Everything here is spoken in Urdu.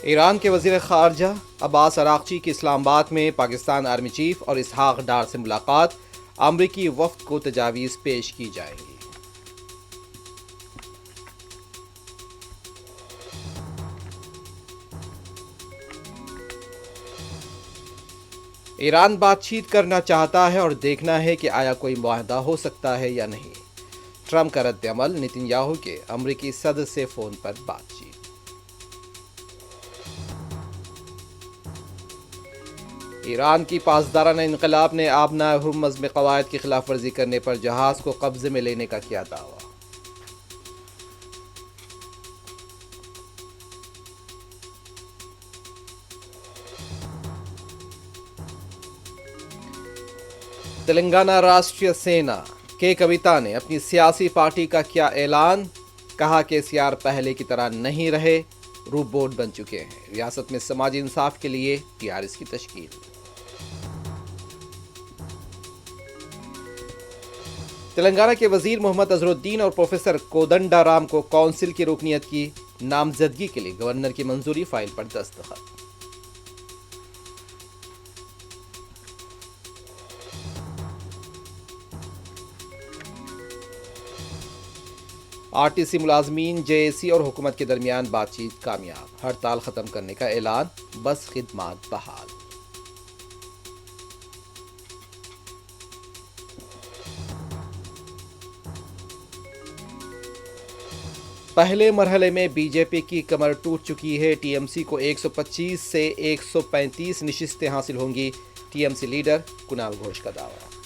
ایران کے وزیر خارجہ عباس عراقچی کی اسلام آباد میں پاکستان آرمی چیف اور اسحاق ڈار سے ملاقات، امریکی وفد کو تجاویز پیش کی جائیں گی۔ ایران بات چیت کرنا چاہتا ہے اور دیکھنا ہے کہ آیا کوئی معاہدہ ہو سکتا ہے یا نہیں۔ ٹرمپ کا رد عمل، نتن یاہو کے امریکی صدر سے فون پر بات چیت۔ ایران کی پاسدارانہ انقلاب نے آبنائے ہرمز میں قواعد کی خلاف ورزی کرنے پر جہاز کو قبضے میں لینے کا کیا دعویٰ۔ تلنگانہ راشٹریہ سینا کے کویتا نے اپنی سیاسی پارٹی کا کیا اعلان، کہا کہ سیار پہلے کی طرح نہیں رہے، روپ بورڈ بن چکے ہیں، ریاست میں سماجی انصاف کے لیے TRS کی تشکیل۔ تلنگانہ کے وزیر محمد اظہر الدین اور پروفیسر کودنڈا رام کو کونسل کی رکنیت کی نامزدگی کے لیے گورنر کی منظوری، فائل پر دستخط۔ RTC ملازمین، JAC اور حکومت کے درمیان بات چیت کامیاب، ہڑتال ختم کرنے کا اعلان، بس خدمات بحال۔ پہلے مرحلے میں BJP کی کمر ٹوٹ چکی ہے، TMC کو 125 سے 135 نشستیں حاصل ہوں گی، TMC لیڈر کنال گھوش کا دعویٰ۔